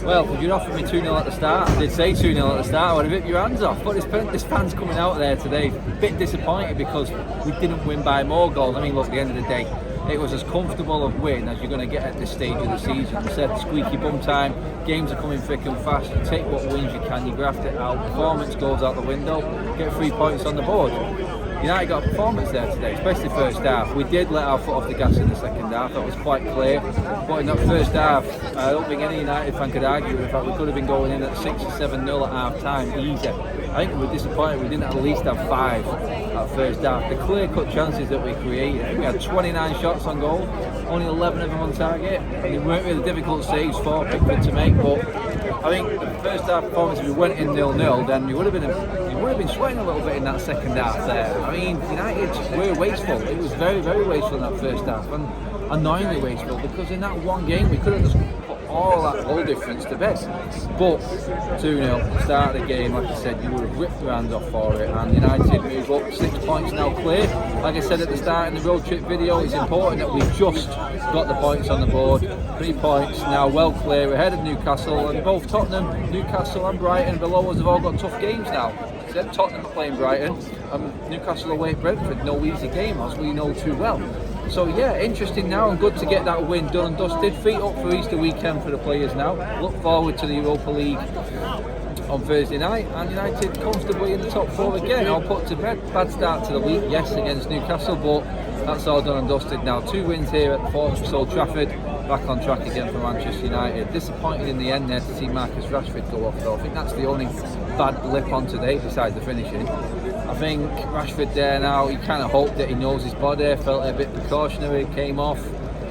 Well, if you'd offered me 2-0 at the start, I did say 2-0 at the start, I would have ripped your hands off. But this fan's coming out there today, a bit disappointed because we didn't win by more goals. I mean, look, at the end of the day, it was as comfortable a win as you're going to get at this stage of the season. I said squeaky bum time, games are coming thick and fast, you take what wins you can, you graft it out, performance goes out the window, get 3 points on the board. United got a performance there today, especially first half. We did let our foot off the gas in the second half, that was quite clear. But in that first half, I don't think any United fan could argue with the fact we could have been going in at 6 or 7-0 at half time, easy. I think we were disappointed we didn't at least have 5 at first half. The clear-cut chances that we created, we had 29 shots on goal, only 11 of them on target. They weren't really difficult saves for Pickford to make, but I think the first half performance, if we went in 0-0, then you would have been sweating a little bit in that second half there. I mean, United were wasteful. It was very, very wasteful in that first half, and annoyingly wasteful, because in that one game we could have just put all that goal difference to bed. But 2-0, start of the game, like I said, you would have ripped your hands off for it, and United move up, 6 points now clear. Like I said at the start in the road trip video, it's important that we just got the points on the board. 3 points now well clear ahead of Newcastle, and both Tottenham, Newcastle and Brighton below us have all got tough games now. Then Tottenham are playing Brighton, and Newcastle away at Brentford, no easy game as we know too well. So yeah, interesting now, and good to get that win done and dusted. Feet up for Easter weekend for the players now. Look forward to the Europa League on Thursday night, and United comfortably in the top 4 again. I'll put to bed. Bad start to the week, yes, against Newcastle, but that's all done and dusted now. 2 wins here at the Fortress Old Trafford. Back on track again for Manchester United. Disappointed in the end there to see Marcus Rashford go off though. I think that's the only bad blip on today besides the finishing. I think Rashford there now, he kind of hoped that he knows his body, felt a bit precautionary, came off.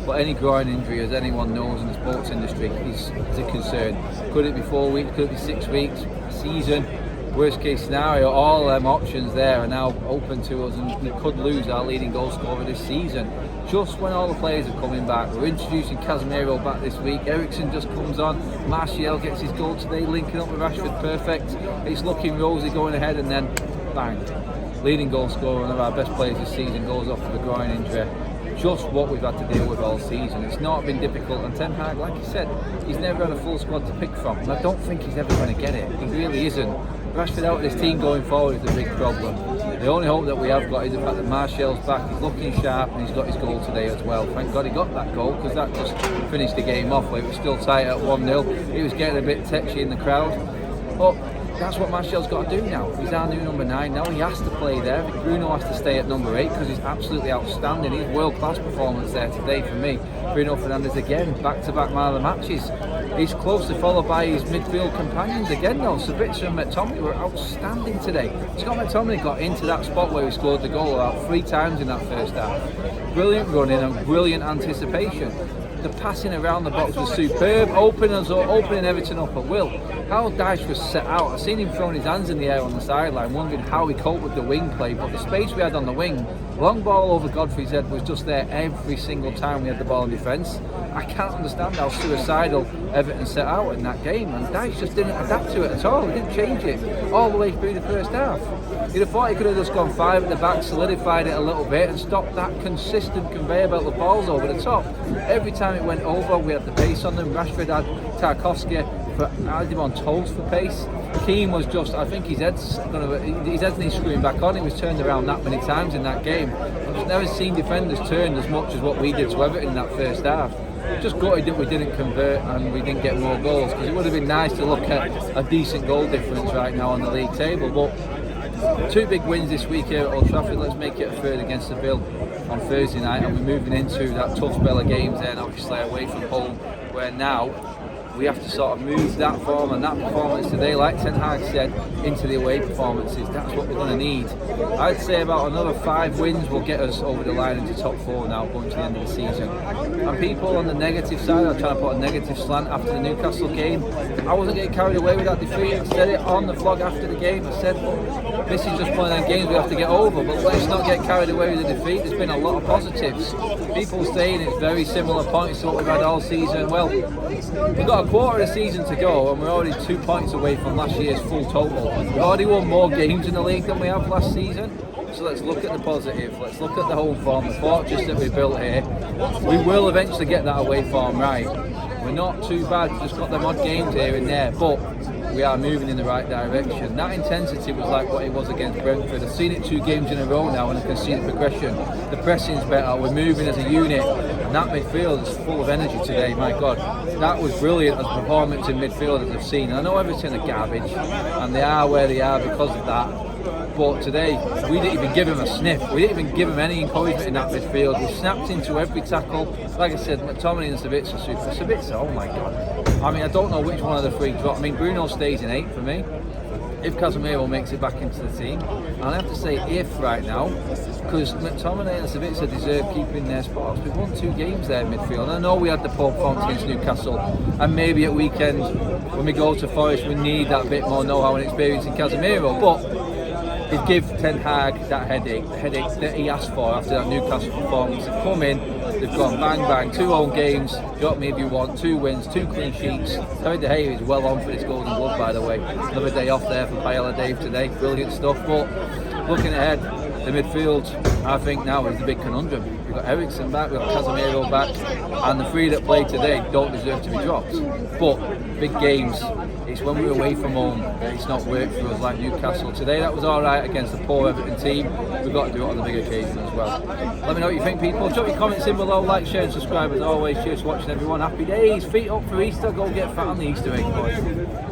But any groin injury, as anyone knows in the sports industry, is a concern. Could it be 4 weeks, could it be 6 weeks, season? Worst case scenario, all options there are now open to us, and we could lose our leading goal scorer this season. Just when all the players are coming back, we're introducing Casemiro back this week, Ericsson just comes on, Martial gets his goal today, linking up with Rashford, perfect. It's looking rosy going ahead, and then bang, leading goal scorer, one of our best players this season, goes off with a groin injury. Just what we've had to deal with all season. It's not been difficult, and Ten Hag, like I said, he's never had a full squad to pick from, and I don't think he's ever going to get it. He really isn't. Rashford out of this team going forward is a big problem. The only hope that we have got is the fact that Martial's back, he's looking sharp, and he's got his goal today as well. Thank God he got that goal, because that just finished the game off. It was still tight at 1-0. He was getting a bit tetchy in the crowd. But that's what Martial's got to do now. He's our new number 9 now. He has to play there. Bruno has to stay at number 8 because he's absolutely outstanding. He's world-class performance there today for me. Bruno Fernandes again, back-to-back man of the matches. He's closely followed by his midfield companions again though. SABITZER and McTominay were outstanding today. Scott McTominay got into that spot where he scored the goal about 3 times in that first half. Brilliant running and brilliant anticipation. The passing around the box was superb, opening Everton up at will. How Dyche was set out, I've seen him throwing his hands in the air on the sideline, wondering how he coped with the wing play, but the space we had on the wing, long ball over Godfrey's head was just there every single time we had the ball in defence. I can't understand how suicidal Everton set out in that game, and Dyche just didn't adapt to it at all. He didn't change it all the way through the first half. You'd have thought he could have just gone 5 at the back, solidified it a little bit, and stopped that consistent conveyor belt of balls over the top. Every time it went over, we had the pace on them. Rashford had Tarkowski, had him on toes for pace. Keane was just, I think his head's needs screwing back on. He was turned around that many times in that game. I've just never seen defenders turned as much as what we did to Everton in that first half. Just gutted that we didn't convert and we didn't get more goals, because it would have been nice to look at a decent goal difference right now on the league table. But 2 big wins this week here at Old Trafford. Let's make it a third against the Bill on Thursday night, and we're moving into that tough spell of games then, obviously away from home, where now we have to sort of move that form and that performance today, like Ten Hag said, into the away performances. That's what we're going to need. I'd say about another 5 wins will get us over the line into top 4 now, going to the end of the season. And people on the negative side are trying to put a negative slant after the Newcastle game. I wasn't getting carried away with that defeat. I said it on the vlog after the game. I said, well, this is just one of them games we have to get over, but let's not get carried away with the defeat. There's been a lot of positives. People saying it's very similar points to what we've had all season. Well, we've got a quarter of the season to go, and we're already 2 points away from last year's full total. We've already won more games in the league than we have last season. So let's look at the positive, let's look at the home form, the fortress that we built here. We will eventually get that away form right. We're not too bad, we've just got them odd games here and there, but we are moving in the right direction. That intensity was like what it was against Brentford. I've seen it 2 games in a row now and I can see the progression. The pressing's better, we're moving as a unit, and that midfield is full of energy today, my God. That was brilliant as a performance in midfield as I've seen. And I know Everton are garbage, and they are where they are because of that. But today, we didn't even give him a sniff. We didn't even give him any encouragement in that midfield. We snapped into every tackle. Like I said, McTominay and SABITZER super. SABITZER, oh my God. I mean, I don't know which one of the 3 drop. I mean, Bruno stays in 8 for me. If Casemiro makes it back into the team. And I have to say if right now, because McTominay and SABITZER deserve keeping their spots. We've won 2 games there in midfield. And I know we had the poor performance against Newcastle, and maybe at weekend when we go to Forest we need that bit more know-how and experience in Casemiro, but it give Ten Hag that headache, the headache that he asked for after that Newcastle performance. They've come in, they've gone bang bang, 2 home games, drop me if you want, 2 wins, 2 clean sheets. David De Gea is well on for his golden glove, by the way. Another day off there for Paella Dave today, brilliant stuff. But looking ahead, the midfield, I think now is the big conundrum. We've got Eriksen back, we've got Casemiro back, and the 3 that played today don't deserve to be dropped. But big games, it's when we're away from home that it's not worked for us like Newcastle. Today that was alright against the poor Everton team. We've got to do it on the big occasion as well. Let me know what you think, people. Drop your comments in below, like, share and subscribe as always. Cheers for watching everyone. Happy days, feet up for Easter, go get fat on the Easter egg, boys.